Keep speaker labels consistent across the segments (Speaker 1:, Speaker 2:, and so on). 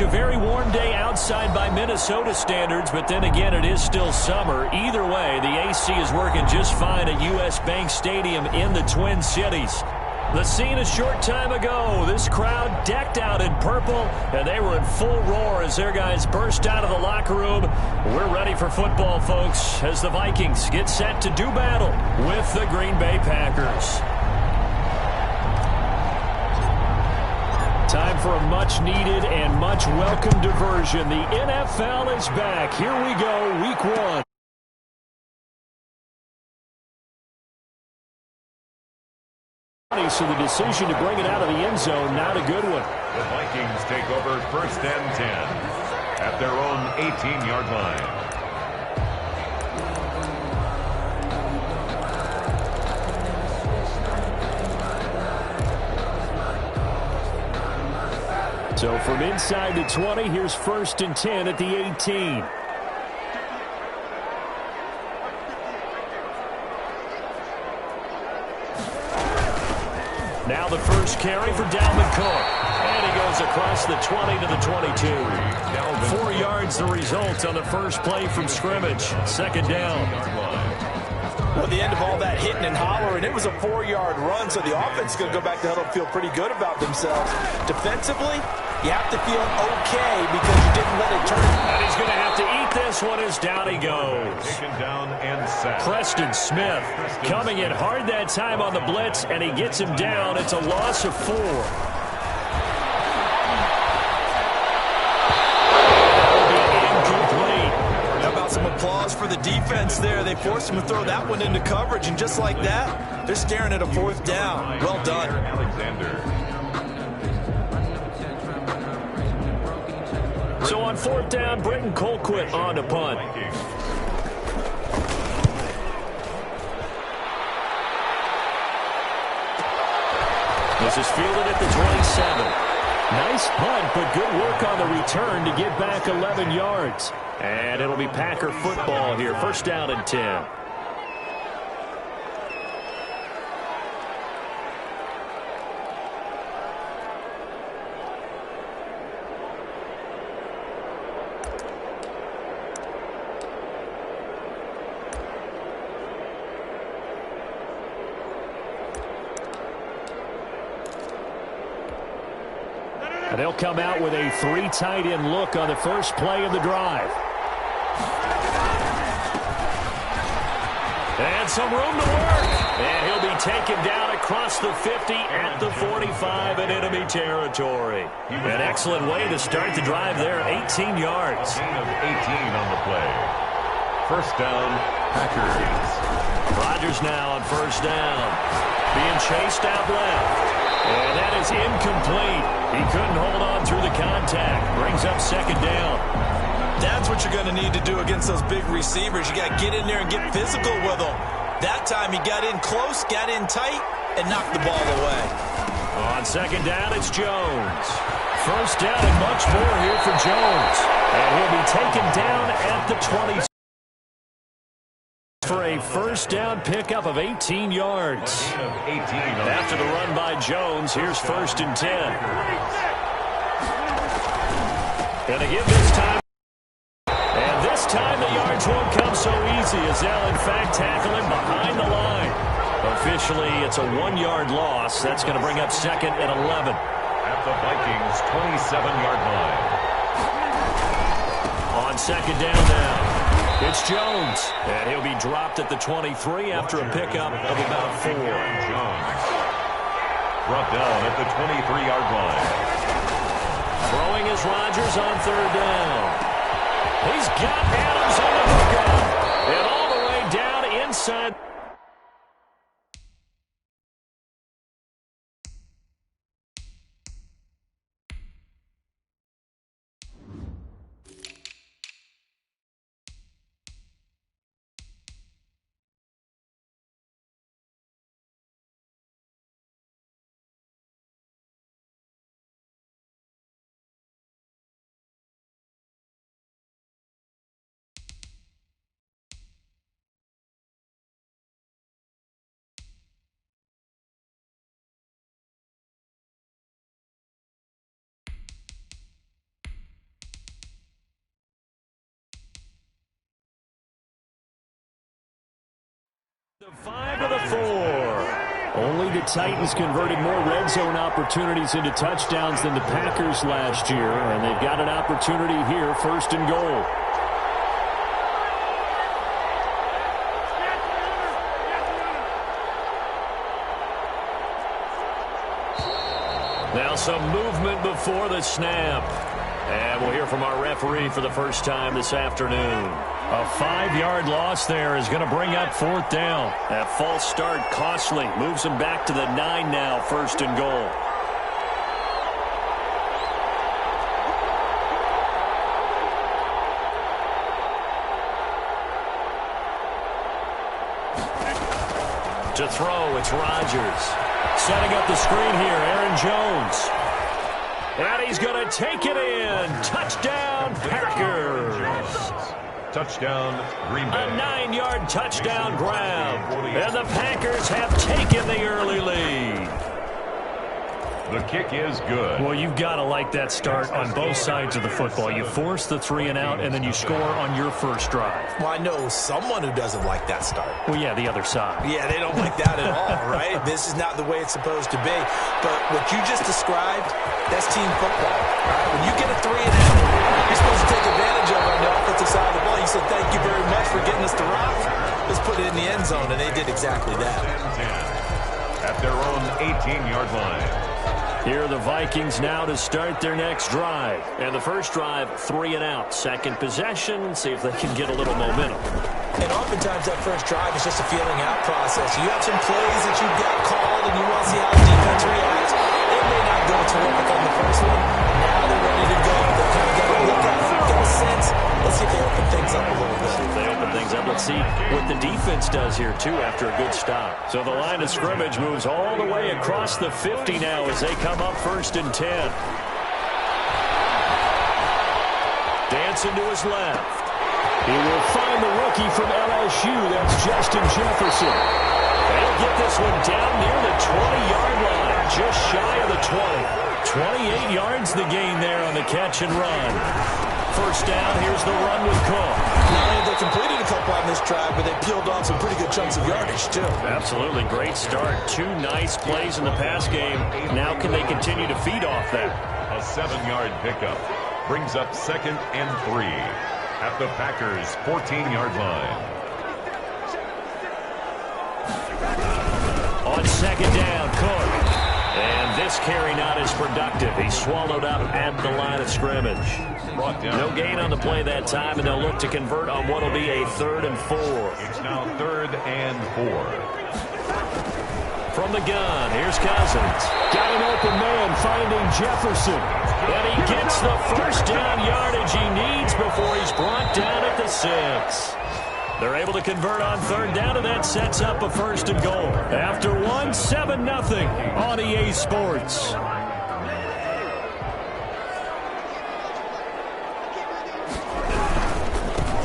Speaker 1: A very warm day outside by Minnesota standards, but then again, it is still summer. Either way, the AC is working just fine at U.S. Bank Stadium in the Twin Cities. The scene a short time ago, this crowd decked out in purple, and they were in full roar as their guys burst out of the locker room. We're ready for football, folks, as the Vikings get set to do battle with the Green Bay Packers. Time for a much-needed and much-welcome diversion. The NFL is back. Here we go, Week 1. So the decision to bring it out of the end zone, not a good one.
Speaker 2: The Vikings take over 1st and 10 at their own 18-yard line.
Speaker 1: So from inside the 20, here's 1st and 10 at the 18. Now the first carry for Dalvin Cook. And he goes across the 20 to the 22. 4 yards the result on the first play from scrimmage. 2nd down.
Speaker 3: Well, at the end of all that hitting and hollering, it was a 4-yard run, so the offense is going to go back to huddle and feel pretty good about themselves. Defensively, you have to feel okay because you didn't let it turn.
Speaker 1: And he's going to have to eat this one as down he goes.
Speaker 2: Taken down and sacked.
Speaker 1: Preston Smith coming in hard that time on the blitz, and he gets him down. It's a loss of 4.
Speaker 3: Some applause for the defense there. They forced him to throw that one into coverage, and just like that, they're staring at a 4th down. Well done.
Speaker 2: Alexander.
Speaker 1: So on 4th down, Britton Colquitt on to punt. This is fielded at the 27. Nice punt, but good work on the return to get back 11 yards. And it'll be Packer football here. 1st down and 10. And they'll come out with a 3 tight end look on the first play of the drive. And some room to work. And he'll be taken down across the 50 at the 45 in enemy territory. An excellent way to start the drive there, 18 yards.
Speaker 2: Gain of 18 on the play. 1st down, Packers.
Speaker 1: Rodgers now on 1st down. Being chased out left. And that is incomplete. He couldn't hold on through the contact. Brings up 2nd down.
Speaker 3: That's what you're going to need to do against those big receivers. You got to get in there and get physical with them. That time he got in close, got in tight, and knocked the ball away.
Speaker 1: On 2nd down, it's Jones. 1st down and much more here for Jones. And he'll be taken down at the 20. For a 1st down pickup of 18 yards. After the run by Jones, here's 1st and 10. And again this time. And this time the yards won't come so easy as they'll in fact tackle him behind the line. Officially, it's a 1-yard loss. That's going to bring up 2nd and 11.
Speaker 2: At the Vikings' 27-yard line.
Speaker 1: On 2nd down now. It's Jones, and he'll be dropped at the 23 after a pickup of about 4.
Speaker 2: Jones brought down at the 23-yard line.
Speaker 1: Throwing is Rodgers on 3rd down. He's got Adams on the hookup, and all the way down inside. Only the Titans converted more red zone opportunities into touchdowns than the Packers last year, and they've got an opportunity here, 1st and goal. Now some movement before the snap. And we'll hear from our referee for the first time this afternoon. A 5-yard loss there is going to bring up 4th down. That false start costly. Moves them back to the 9 now, 1st and goal. To throw, it's Rodgers. Setting up the screen here, Aaron Jones. And he's going to take it in. Touchdown, Packers.
Speaker 2: Touchdown, Green Bay.
Speaker 1: A 9-yard touchdown grab. And the Packers have taken the early lead.
Speaker 2: The kick is good.
Speaker 1: Well, you've got to like that start on both sides of the football. You force the 3 and out, and then you score on your first drive.
Speaker 3: Well, I know someone who doesn't like that start.
Speaker 1: Well, yeah, the other side.
Speaker 3: Yeah, they don't like that at all, right? This is not the way it's supposed to be. But what you just described, that's team football. Right? When you get a 3 and out, you're supposed to take advantage of it on the offensive side of the ball. You said, thank you very much for getting us the rock. Let's put it in the end zone, and they did exactly that.
Speaker 2: At their own 18-yard line.
Speaker 1: Here are the Vikings now to start their next drive. And the first drive, 3 and out. Second possession, see if they can get a little momentum.
Speaker 3: And oftentimes that first drive is just a feeling out process. You have some plays that you've got called, and you want to see how the defense reacts. It may not go terrific on the first one. Now they're ready to go. They've kind of got a look at it, got a sense. Let's see if they open things up a little bit.
Speaker 1: If they open things up, let's see what the defense does here, too, after a good stop. So the line of scrimmage moves all the way across the 50 now as they come up 1st and 10. Dancing to his left. He will find the rookie from LSU. That's Justin Jefferson. They'll get this one down near the 20-yard line, just shy of the 20. 28 yards the gain there on the catch and run. First down, here's the run with Cook.
Speaker 3: Not only have they completed a couple on this drive, but they peeled off some pretty good chunks of yardage, too.
Speaker 1: Absolutely. Great start. 2 nice plays in the pass game. Now can they continue to feed off that?
Speaker 2: A 7-yard pickup brings up 2nd and 3 at the Packers' 14-yard line.
Speaker 1: On 2nd down, Cook. And this carry not as productive. He's swallowed up at the line of scrimmage. No gain on the play that time, and they'll look to convert on what will be a 3rd and 4.
Speaker 2: It's now 3rd and 4.
Speaker 1: From the gun, here's Cousins. Got an open man finding Jefferson. And he gets the first down yardage he needs before he's brought down at the 6. They're able to convert on 3rd down, and that sets up a 1st and goal. After 7-0 on EA Sports.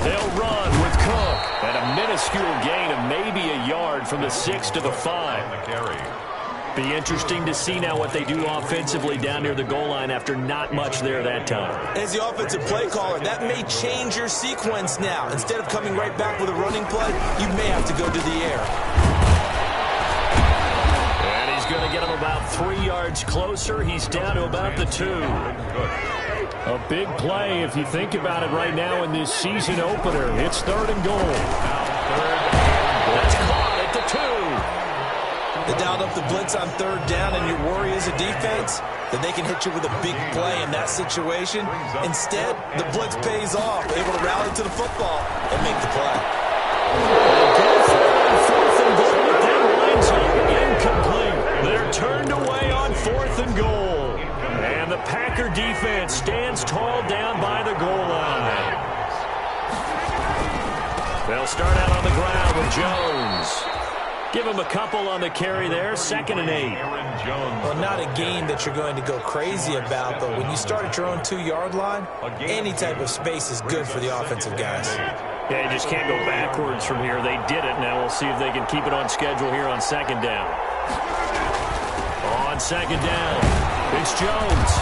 Speaker 1: They'll run with Cook. And a minuscule gain of maybe a yard from the 6 to the 5. Be interesting to see now what they do offensively down near the goal line after not much there that time.
Speaker 3: As the offensive play caller, that may change your sequence now. Instead of coming right back with a running play, you may have to go to the air.
Speaker 1: And he's going to get him about 3 yards closer. He's down to about the 2. A big play if you think about it right now in this season opener. It's 3rd and goal. That's caught at the 2.
Speaker 3: They dialed up the blitz on 3rd down, and your worry as a defense that they can hit you with a big play in that situation. Instead, the blitz pays off, able to rally to the football and make the play.
Speaker 1: Go for it on 4th and goal, but that line's up incomplete. They're turned away on 4th and goal. And the Packer defense stands tall down by the goal line. They'll start out on the ground with Jones. Give him a couple on the carry there. 2nd and 8.
Speaker 3: Well, not a game that you're going to go crazy about, but when you start at your own 2-yard line, any type of space is good for the offensive guys.
Speaker 1: Yeah, you just can't go backwards from here. They did it. Now we'll see if they can keep it on schedule here on 2nd down. On 2nd down, it's Jones.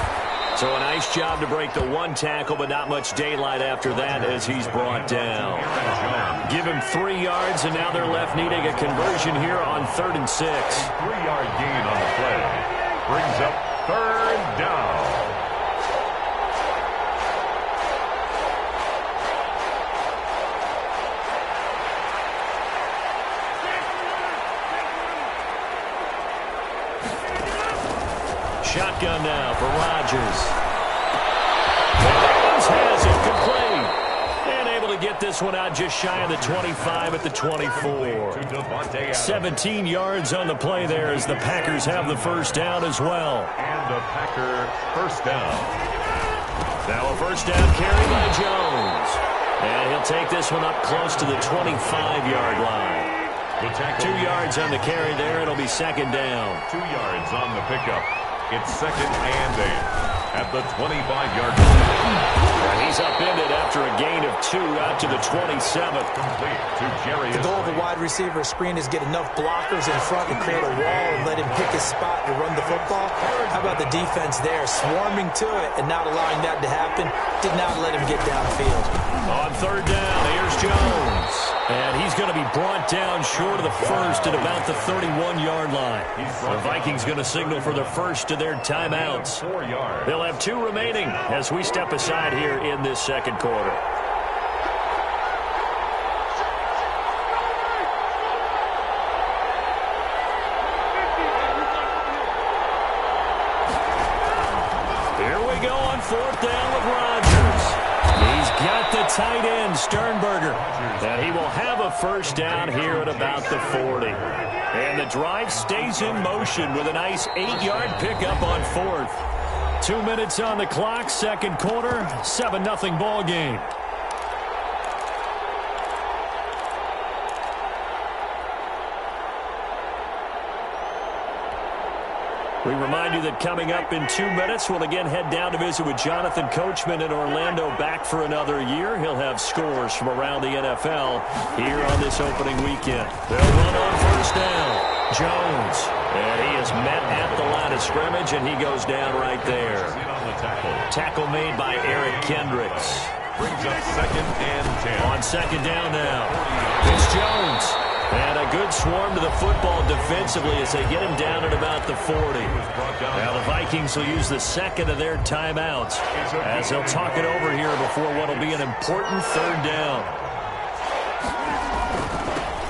Speaker 1: So a nice job to break the one tackle, but not much daylight after that as he's brought down. Give him 3 yards, and now they're left needing a conversion here on 3rd and 6.
Speaker 2: 3-yard gain on the play. Brings up 3rd down.
Speaker 1: Shotgun now for Rodgers. Adams has it complete. And able to get this one out just shy of the 25 at the 24. 17 yards on the play there as the Packers have the first down as well.
Speaker 2: And a Packer first down.
Speaker 1: Now a first down carry by Jones. And he'll take this one up close to the 25-yard line. 2 yards on the carry there. It'll be 2nd down.
Speaker 2: 2 yards on the pickup. It's 2nd and 8 at the 25-yard line.
Speaker 1: And he's upended after a gain of 2 out to the 27th.
Speaker 2: Complete to Jerry.
Speaker 3: The goal of a wide receiver screen is get enough blockers in front to create a wall and let him pick his spot to run the football. How about the defense there, swarming to it and not allowing that to happen? Did not let him get downfield.
Speaker 1: On 3rd down, here's Jones. And he's going to be brought down short of the first at about the 31-yard line. The Vikings going to signal for the first of their timeouts.
Speaker 2: 4 yards.
Speaker 1: They'll have 2 remaining as we step aside here in this second quarter. Here we go on 4th down with Rodgers. He's got the tight end, Sternberger. And he will have a first down here at about the 40. And the drive stays in motion with a nice 8-yard pickup on 4th. 2 minutes on the clock, second quarter, 7-0 ball game. We remind you that coming up in 2 minutes, we'll again head down to visit with Jonathan Coachman in Orlando, back for another year. He'll have scores from around the NFL here on this opening weekend. They'll run on first down. Jones. And he is met at the line of scrimmage, and he goes down right there. Tackle made by Eric Kendricks.
Speaker 2: Brings up 2nd and 10.
Speaker 1: On 2nd down now. It's Jones. And a good swarm to the football defensively as they get him down at about the 40. Now the Vikings will use the second of their timeouts as they'll talk it over here before what will be an important 3rd down.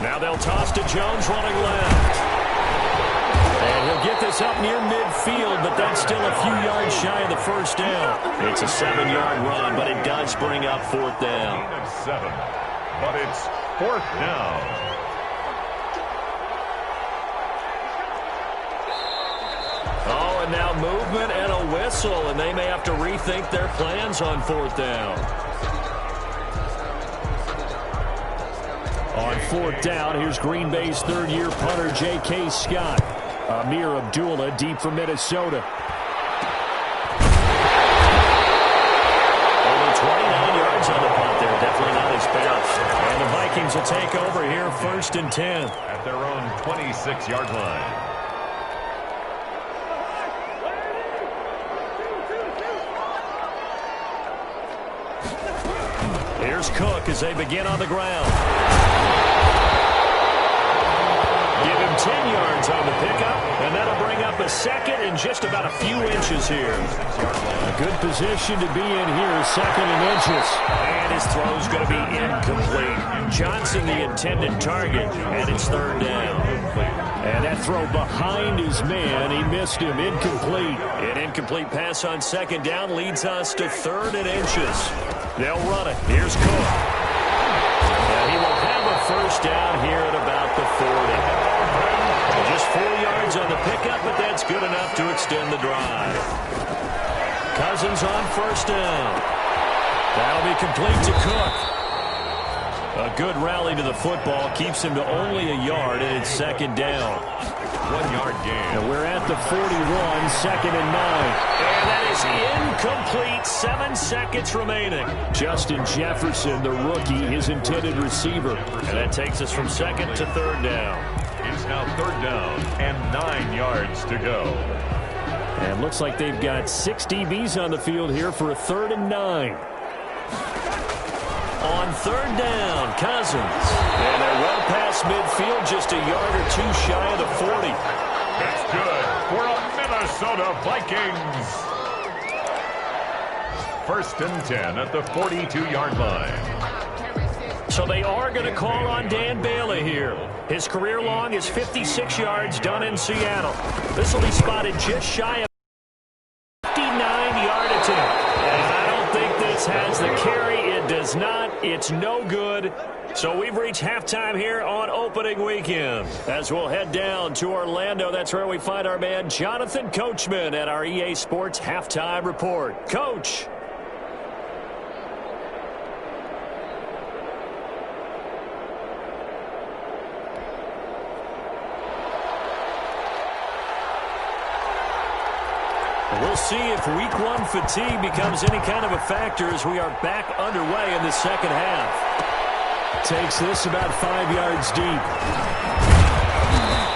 Speaker 1: Now they'll toss to Jones running left. And he'll get this up near midfield, but that's still a few yards shy of the first down. It's a 7-yard run, but it does bring up 4th down.
Speaker 2: 7, but it's 4th down.
Speaker 1: Oh, and now movement and a whistle, and they may have to rethink their plans on 4th down. On 4th down, here's Green Bay's 3rd-year punter, J.K. Scott. Amir Abdullah deep from Minnesota. Only 29 yards on the punt there. Definitely not his best. And the Vikings will take over here 1st and 10.
Speaker 2: At their own 26-yard line.
Speaker 1: Here's Cook as they begin on the ground. Give him 10 yards on the pickup, and that'll bring up a second and just about a few inches here. A good position to be in here, 2nd and inches. And his throw's going to be incomplete. Johnson the intended target, and it's 3rd down. And that throw behind his man, he missed him, incomplete. An incomplete pass on 2nd down leads us to 3rd and inches. They'll run it. Here's Cook. And he will have a first down here at about the 40. Just 4 yards on the pickup, but that's good enough to extend the drive. Cousins on first down. That'll be complete to Cook. A good rally to the football keeps him to only a yard, and it's 2nd down.
Speaker 2: 1-yard gain.
Speaker 1: And we're at the 41, 2nd and 9. And that is incomplete. 7 seconds remaining. Justin Jefferson, the rookie, his intended receiver. And that takes us from 2nd to 3rd down.
Speaker 2: It's now 3rd down and 9 yards to go.
Speaker 1: And looks like they've got 6 DBs on the field here for a 3rd and 9. On 3rd down, Cousins. And they're well past midfield, just a yard or 2 shy of the 40.
Speaker 2: That's good for a Minnesota Vikings. 1st and 10 at the 42-yard line.
Speaker 1: So they are going to call on Dan Bailey here. His career long is 56 yards done in Seattle. This will be spotted just shy of 59-yard attempt. And I don't think this has the carry. It does not. It's no good. So we've reached halftime here on opening weekend. As we'll head down to Orlando, that's where we find our man Jonathan Coachman at our EA Sports Halftime Report. Coach. We'll see if week 1 fatigue becomes any kind of a factor as we are back underway in the second half. Takes this about 5 yards deep.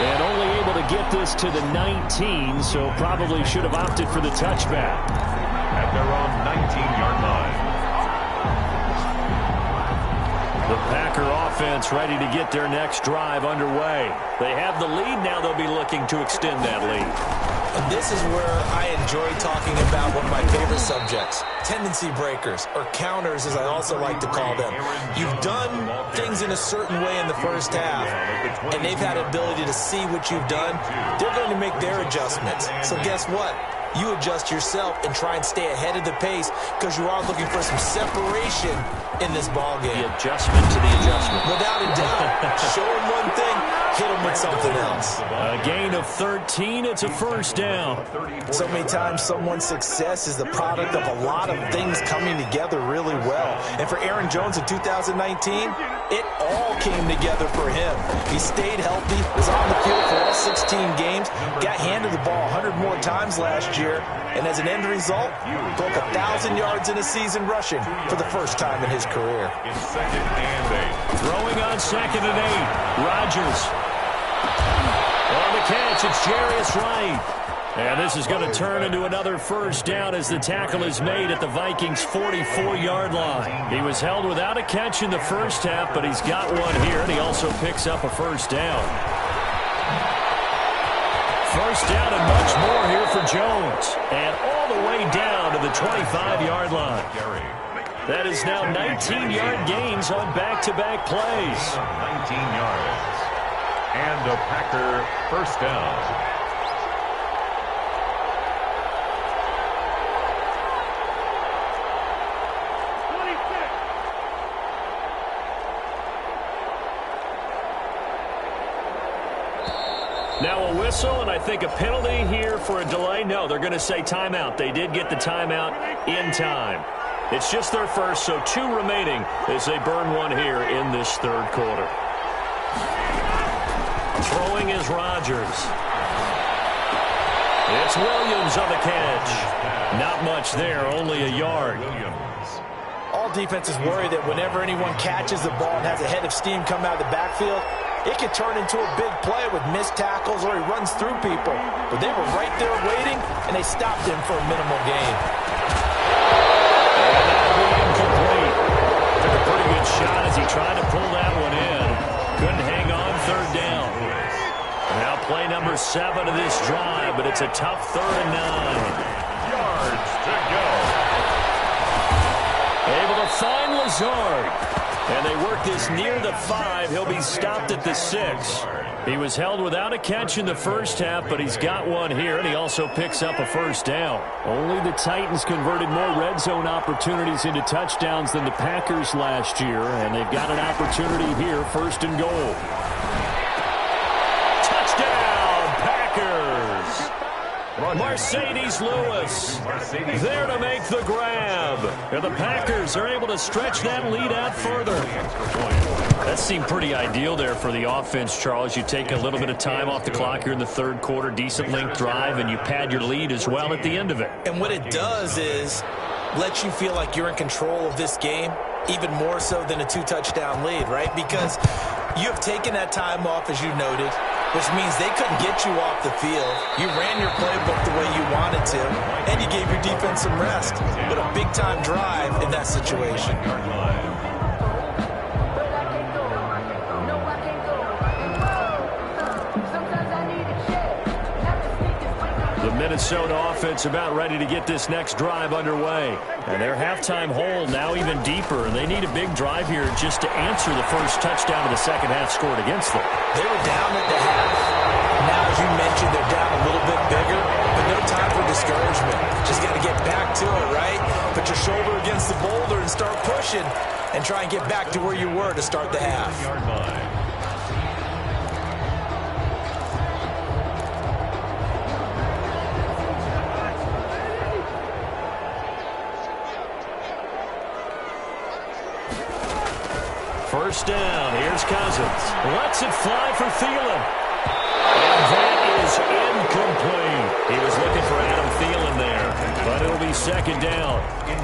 Speaker 1: And only able to get this to the 19, so probably should have opted for the touchback.
Speaker 2: At their own 19-yard line.
Speaker 1: The Packer offense ready to get their next drive underway. They have the lead now. They'll be looking to extend that lead.
Speaker 3: And this is where I enjoy talking about one of my favorite subjects, tendency breakers, or counters as I also like to call them. You've done things in a certain way in the first half, and they've had an ability to see what you've done. They're going to make their adjustments. So guess what? You adjust yourself and try and stay ahead of the pace because you are looking for some separation in this ball game.
Speaker 1: The adjustment to the adjustment.
Speaker 3: Without a doubt. Show them one thing, hit them with something else.
Speaker 1: A gain of 13, it's a 1st down.
Speaker 3: So many times someone's success is the product of a lot of things coming together really well. And for Aaron Jones in 2019, it all came together for him. He stayed healthy, was on the field for all 16 games, got handed the ball 100 more times last year, and as an end result, broke 1,000 yards in a season rushing for the first time in his career.
Speaker 2: In 2nd and 8.
Speaker 1: Throwing on 2nd and 8. Rodgers. On the catch, it's Jarius Wright. And this is going to turn into another 1st down as the tackle is made at the Vikings' 44-yard line. He was held without a catch in the first half, but he's got one here, and he also picks up a 1st down. 1st down and much more here for Jones. And all the way down to the 25-yard line. That is now 19-yard gains on back-to-back plays.
Speaker 2: 19 yards. And a Packer 1st down.
Speaker 1: Now a whistle, and I think a penalty here for a delay. No, they're going to say timeout. They did get the timeout in time. It's just their first, so 2 remaining as they burn one here in this 3rd quarter. Throwing is Rodgers. It's Williams on the catch. Not much there, only a yard.
Speaker 3: All defenses worry that whenever anyone catches the ball and has a head of steam come out of the backfield, it can turn into a big play with missed tackles or he runs through people. But they were right there waiting, and they stopped him for a minimal gain.
Speaker 1: And that'll be incomplete. Took a pretty good shot as he tried to pull that one in. Couldn't hang on 3rd down. Now play number 7 of this drive, but it's a tough 3rd and 9.
Speaker 2: Yards to go.
Speaker 1: Able to find Lazard. And they work this near the 5. He'll be stopped at the 6. He was held without a catch in the first half, but he's got one here, and he also picks up a 1st down. Only the Titans converted more red zone opportunities into touchdowns than the Packers last year, and they've got an opportunity here, 1st and goal. Touchdown, Packers! Mercedes Lewis there to make the grab. And the Packers are able to stretch that lead out further. That seemed pretty ideal there for the offense, Charles. You take a little bit of time off the clock here in the 3rd quarter, decent length drive, and you pad your lead as well at the end of it.
Speaker 3: And what it does is let you feel like you're in control of this game, even more so than a 2-touchdown lead, right? Because you have taken that time off, as you noted. which means they couldn't get you off the field. You ran your playbook the way you wanted to, and you gave your defense some rest. But a big-time drive in that situation.
Speaker 1: The Minnesota offense about ready to get this next drive underway. And their halftime hole now even deeper, and they need a big drive here just to answer the first touchdown of the second half scored against them.
Speaker 3: They were down at the half. Now, as you mentioned, they're down a little bit bigger, but no time for discouragement. Just got to get back to it, right? Put your shoulder against the boulder and start pushing, and try and get back to where you were to start the half.
Speaker 1: First down. Here's Cousins. Lets it fly for Thielen. And that is incomplete. He was looking for Adam Thielen there, but it'll be second down.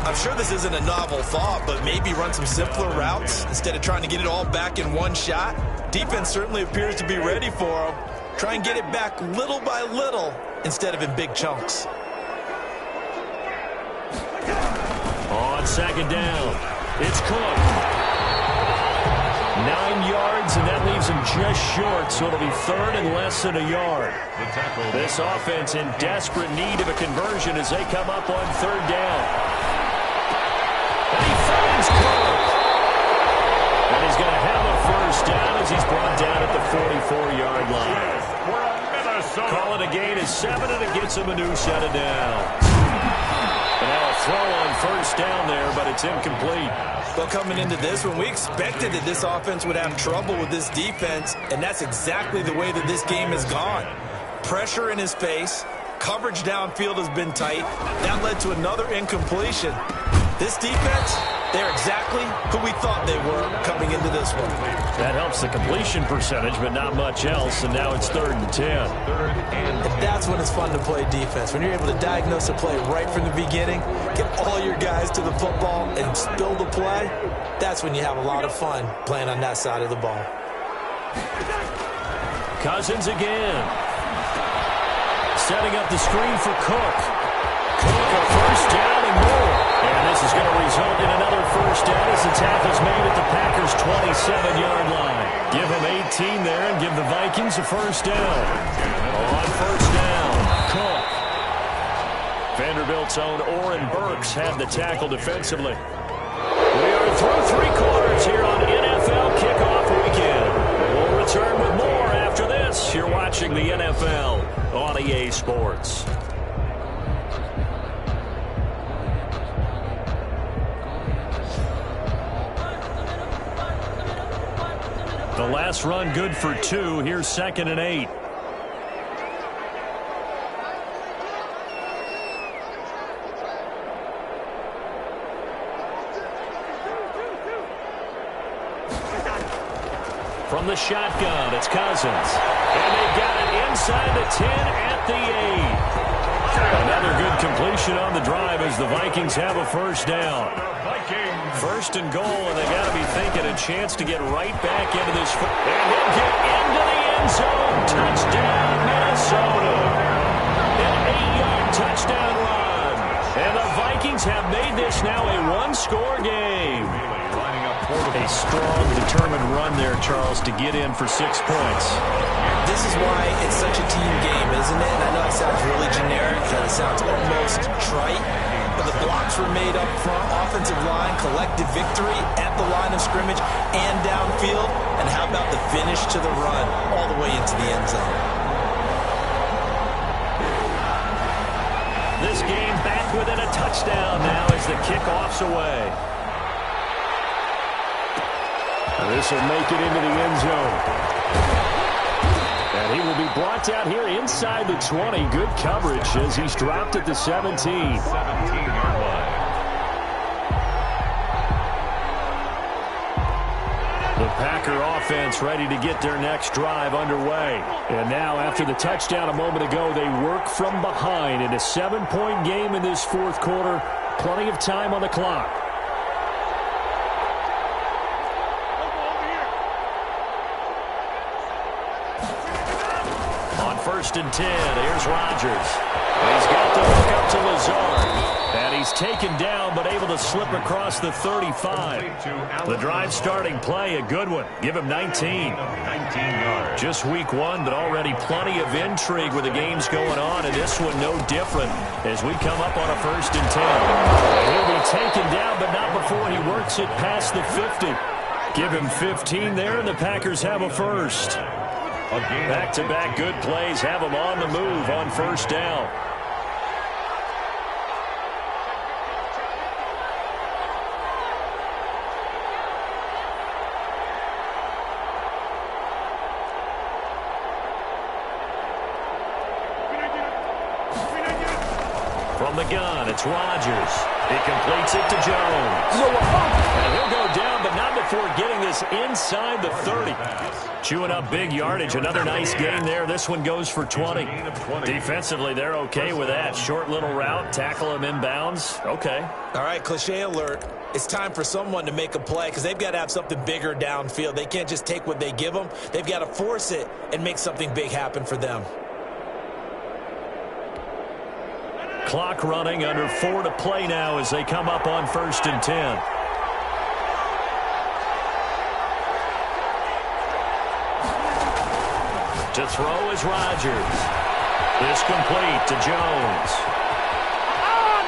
Speaker 3: I'm sure this isn't a novel thought, but maybe run some simpler routes instead of trying to get it all back in one shot. Defense certainly appears to be ready for him. Try and get it back little by little instead of in big chunks.
Speaker 1: On second down, it's Cook. 9 yards, and that leaves him just short, so it'll be third and less than a yard. This offense in desperate need of a conversion as they come up on third down. And he finds Cook. And he's going to have a first down as he's brought down at the 44-yard line. Call it a gain of 7, and it gets him a new set of downs. And now a throw on first down there, but it's incomplete.
Speaker 3: Well, coming into this one, we expected that this offense would have trouble with this defense, and that's exactly the way that this game has gone. Pressure in his face, coverage downfield has been tight. That led to another incompletion. This defense, they're exactly who we thought they were coming into this one.
Speaker 1: That helps the completion percentage, but not much else, and now it's 3rd and 10.
Speaker 3: And that's when it's fun to play defense. When you're able to diagnose a play right from the beginning, get all your guys to the football and spill the play, that's when you have a lot of fun playing on that side of the ball.
Speaker 1: Cousins again. Setting up the screen for Cook. Cook, a first down and more. And this is going to result in another first down as the tackle's made at the Packers' 27-yard line. Give them 18 there and give the Vikings a first down. On first down, Cook. Vanderbilt's own Oren Burks had the tackle defensively. We are through 3 quarters here on NFL Kickoff Weekend. We'll return with more after this. You're watching the NFL on EA Sports. The last run good for 2. Here's 2nd and 8. From the shotgun, it's Cousins. And they've got it inside the 10 at the 8. Another good completion on the drive as the Vikings have a first down. First and goal, and they got to be thinking a chance to get right back into this. And they'll get into the end zone. Touchdown, Minnesota. An 8-yard touchdown run. And the Vikings have made this now a 1-score game. A strong, determined run there, Charles, to get in for 6 points.
Speaker 3: This is why it's such a team game, isn't it? And I know it sounds really generic, and it sounds almost trite, but the blocks were made up front, offensive line, collective victory at the line of scrimmage and downfield. And how about the finish to the run all the way into the end zone?
Speaker 1: This game back within a touchdown now as the kickoff's away. This will make it into the end zone. And he will be brought down here inside the 20. Good coverage as he's dropped at the 17. 17-yard line. The Packer offense ready to get their next drive underway. And now, after the touchdown a moment ago, they work from behind in a 7-point game in this 4th quarter. Plenty of time on the clock. 1st and 10. Here's Rodgers. He's got to look up to Lazard. And he's taken down, but able to slip across the 35. The drive starting play, a good one. Give him 19. 19 yards. Just week 1, but already plenty of intrigue with the games going on, and this one no different as we come up on a 1st and 10. He'll be taken down, but not before he works it past the 50. Give him 15 there, and the Packers have a first. Back-to-back good plays have them on the move on 1st down. From the gun, it's Rodgers. He completes it to Jones. And he'll go down, but not before getting this inside the 30. Chewing up big yardage. Another nice gain there. This one goes for 20. Defensively, they're okay with that. Short little route, tackle him inbounds. Okay.
Speaker 3: All right, cliche alert. It's time for someone to make a play because they've got to have something bigger downfield. They can't just take what they give them. They've got to force it and make something big happen for them.
Speaker 1: Clock running, under 4 to play now as they come up on 1st and 10. To throw is Rodgers. This complete to Jones.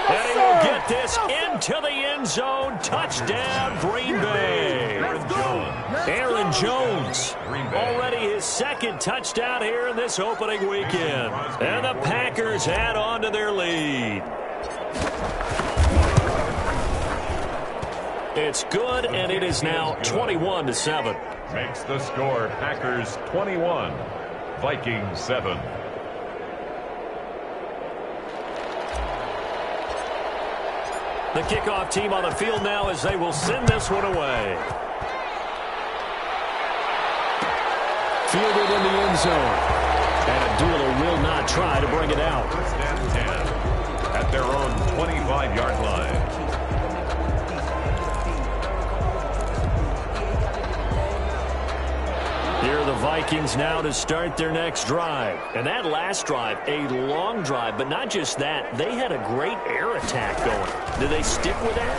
Speaker 1: And he will get this into the end zone. Touchdown, Green Bay. Aaron Jones. Already his 2nd touchdown here in this opening weekend. And the Packers add on to their lead. It's good, and it is now 21-7.
Speaker 2: Makes the score Packers 21, Vikings 7.
Speaker 1: The kickoff team on the field now as they will send this one away. Fielded in the end zone. And Abdullah will not try to bring it out.
Speaker 2: 1st and 10 at their own 25-yard line.
Speaker 1: Here are the Vikings now to start their next drive. And that last drive, a long drive, but not just that. They had a great air attack going. Do they stick with that?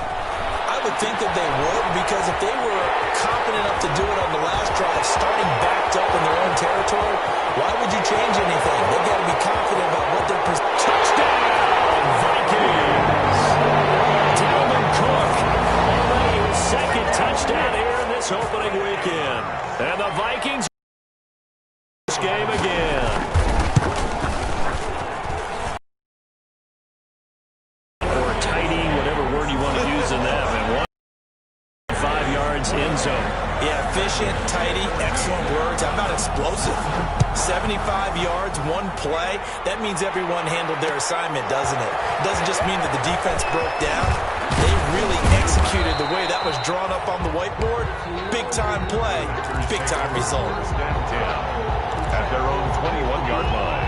Speaker 3: I would think that they would, because if they were confident enough to do it on the last drive, starting backed up in their own territory, why would you change anything? They've got to be confident about what their
Speaker 1: touchdown, Vikings! Dalvin Cook, already his 2nd touchdown here in this opening weekend. And the Vikings this game again. Or tidy, whatever word you want to use in that. And 5 yards end zone.
Speaker 3: Yeah, efficient, tidy, excellent words. How about explosive? 75 yards, 1 play. That means everyone handled their assignment, doesn't it? It doesn't just mean that the defense broke down. They really executed the way that was drawn up on the whiteboard. Big-time play, big-time result.
Speaker 2: 1st and 10 at their own 21-yard line.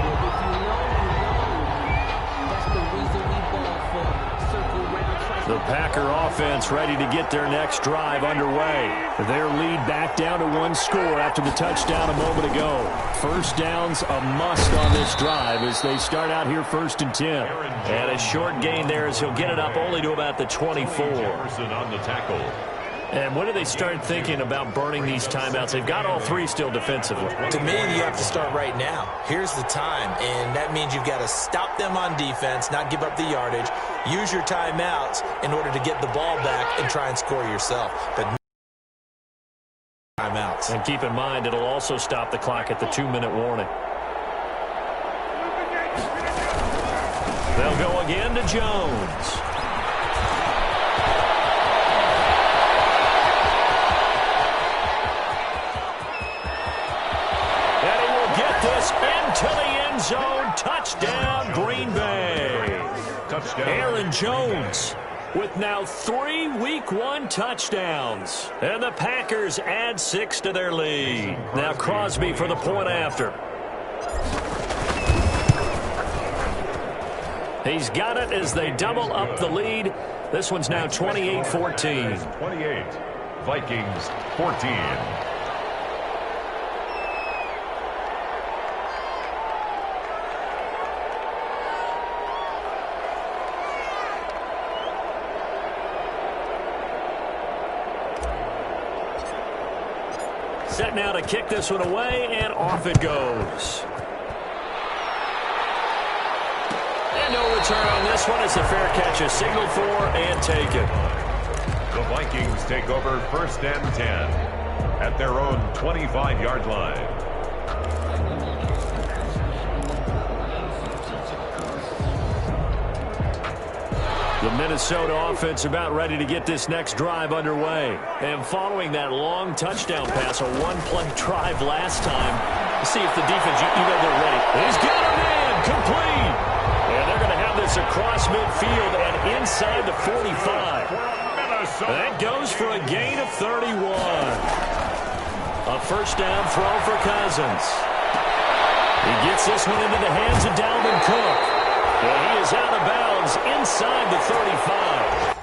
Speaker 1: The Packer offense ready to get their next drive underway. Their lead back down to 1 score after the touchdown a moment ago. 1st down's a must on this drive as they start out here 1st and 10. And a short gain there as he'll get it up only to about the 24.
Speaker 2: On the tackle.
Speaker 1: And when do they start thinking about burning these timeouts? They've got all 3 still defensively.
Speaker 3: To me, you have to start right now. Here's the time, and that means you've got to stop them on defense, not give up the yardage, use your timeouts in order to get the ball back and try and score yourself. But timeouts.
Speaker 1: And keep in mind, it'll also stop the clock at the 2-minute warning. They'll go again to Jones. To the end zone, touchdown, Green Bay.
Speaker 2: Touchdown.
Speaker 1: Aaron Jones with now 3 Week 1 touchdowns. And the Packers add 6 to their lead. Now Crosby for the point after. He's got it as they double up the lead. This one's now 28-14.
Speaker 2: 28, Vikings 14.
Speaker 1: Set now to kick this one away, and off it goes. And no return on this one. It's a fair catch, a signal for, and taken.
Speaker 2: The Vikings take over 1st and 10 at their own 25-yard line.
Speaker 1: The Minnesota offense about ready to get this next drive underway. And following that long touchdown pass, a one-play drive last time, see if the defense, they're ready. He's got a man, complete. And they're going to have this across midfield and inside the 45. That goes for a gain of 31. A first down throw for Cousins. He gets this one into the hands of Dalvin Cook. And he is out of bounds inside the 35.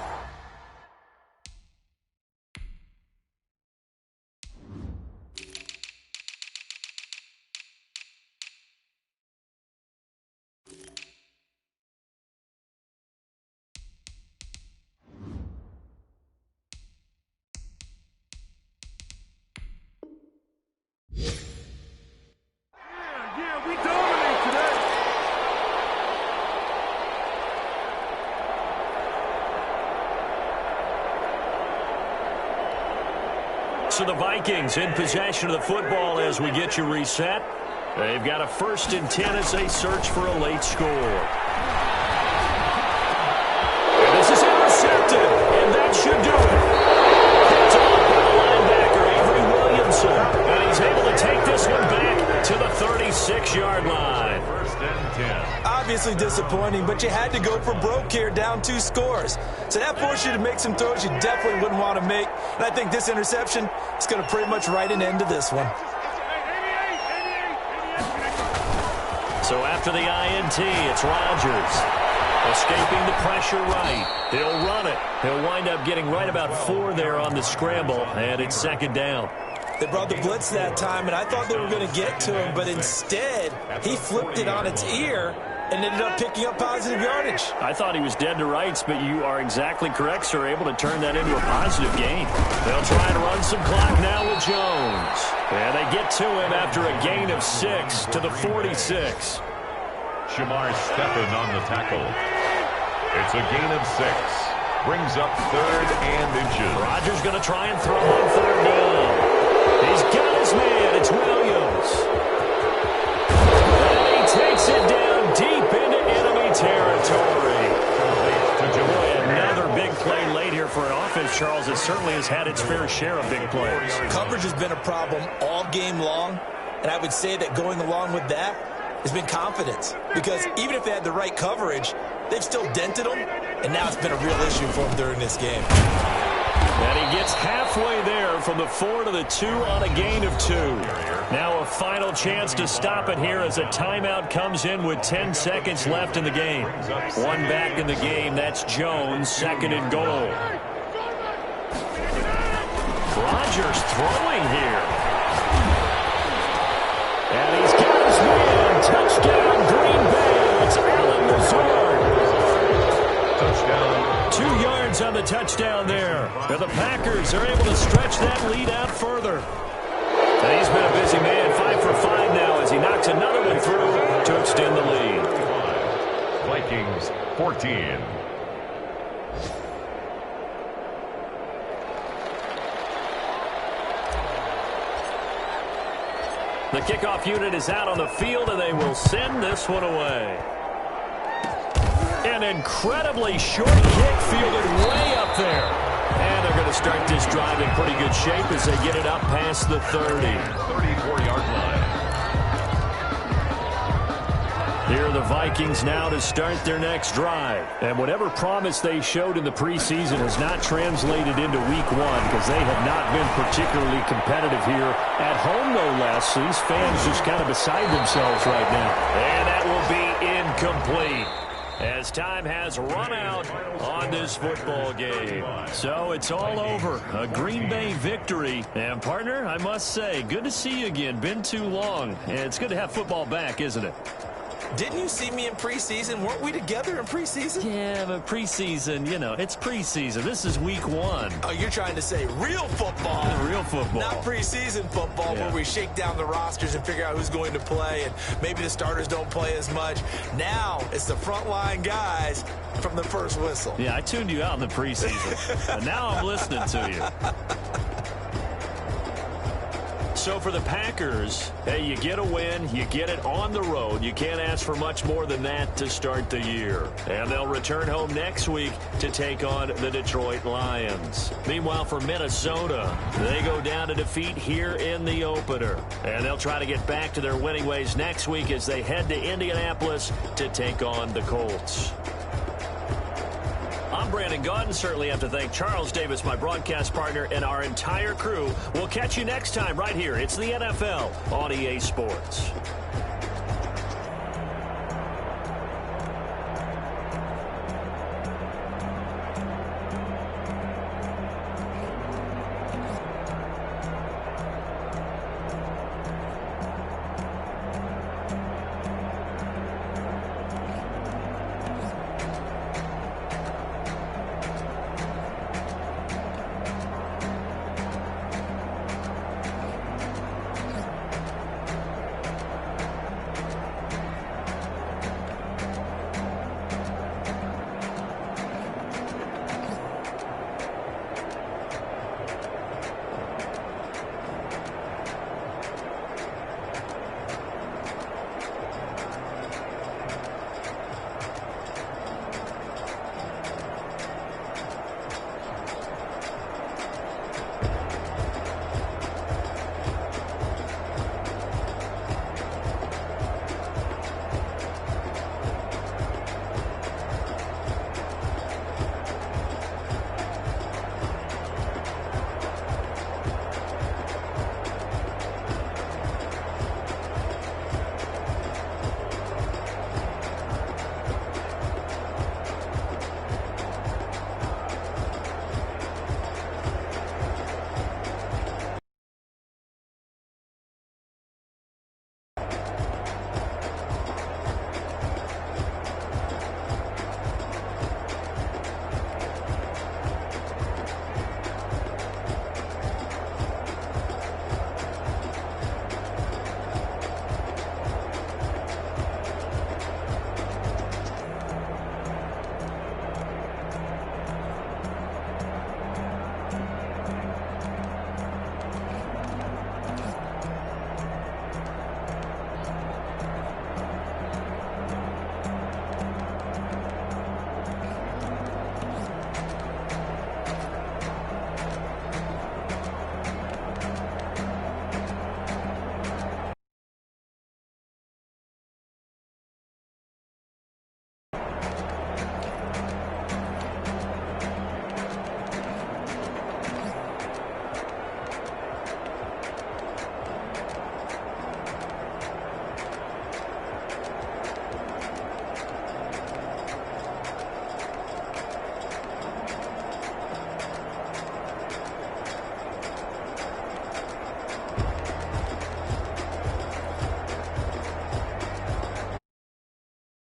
Speaker 4: Yeah, we dominate today.
Speaker 1: So the Vikings in possession of the football as we get you reset. They've got a 1st and 10 as they search for a late score. And this is intercepted, and that should do it. Picked off by the linebacker, Avery Williamson. And he's able to take this one back to the 36-yard line.
Speaker 2: 1st and 10.
Speaker 3: Obviously disappointing, but you had to go for broke here, down 2 scores. So that forced you to make some throws you definitely wouldn't want to make. And I think this interception is going to pretty much write an end to this one.
Speaker 1: So after the INT, it's Rodgers. Escaping the pressure right. He'll run it. He'll wind up getting right about 4 there on the scramble, and it's 2nd down.
Speaker 3: They brought the blitz that time, and I thought they were going to get to him, but instead, he flipped it on its ear and ended up picking up positive yardage.
Speaker 1: I thought he was dead to rights, but you are exactly correct, sir, able to turn that into a positive gain. They'll try to run some clock now with Jones. And they get to him after a gain of 6 to the 46.
Speaker 2: Shamar Stephen on the tackle. It's a gain of 6. Brings up 3rd and inches.
Speaker 1: Rodgers going to try and throw on 3rd down. He's got his man. It's Williams. And he takes it down deep into enemy territory. Another big play late here for an offense, Charles, that certainly has had its fair share of big plays.
Speaker 3: Coverage has been a problem all game long, and I would say that going along with that has been confidence. Because even if they had the right coverage, they've still dented them, and now it's been a real issue for them during this game.
Speaker 1: And he gets halfway there from the 4 to the 2 on a gain of 2. Now a final chance to stop it here as a timeout comes in with 10 seconds left in the game. One back in the game. That's Jones, 2nd and goal. Rodgers throwing here. And he's got his man. Touchdown, Green Bay. It's Allen Lazard.
Speaker 2: Touchdown.
Speaker 1: 2 yards on the touchdown there. And the Packers are able to stretch that lead out further. And he's been a busy man, 5 for 5 now as he knocks another one through to extend the lead.
Speaker 2: Vikings 14.
Speaker 1: The kickoff unit is out on the field, and they will send this one away. An incredibly short kick fielded way up there. And they're going to start this drive in pretty good shape as they get it up past the 30.
Speaker 2: 34-yard line.
Speaker 1: Here are the Vikings now to start their next drive. And whatever promise they showed in the preseason has not translated into week 1 because they have not been particularly competitive here at home, no less. So these fans just kind of beside themselves right now. And that will be incomplete, as time has run out on this football game. So it's all over. A Green Bay victory. And, partner, I must say, good to see you again. Been too long. And it's good to have football back, isn't it?
Speaker 3: Didn't you see me in preseason? Weren't we together in preseason?
Speaker 1: Yeah, but preseason, you know, it's preseason. This is week 1.
Speaker 3: Oh, you're trying to say real football.
Speaker 1: Real football.
Speaker 3: Not preseason football where we shake down the rosters and figure out who's going to play, and maybe the starters don't play as much. Now it's the frontline guys from the first whistle.
Speaker 1: Yeah, I tuned you out in the preseason, but now I'm listening to you. So for the Packers, hey, you get a win, you get it on the road. You can't ask for much more than that to start the year. And they'll return home next week to take on the Detroit Lions. Meanwhile, for Minnesota, they go down to defeat here in the opener. And they'll try to get back to their winning ways next week as they head to Indianapolis to take on the Colts. I'm Brandon Gaudin. Certainly have to thank Charles Davis, my broadcast partner, and our entire crew. We'll catch you next time right here. It's the NFL on EA Sports.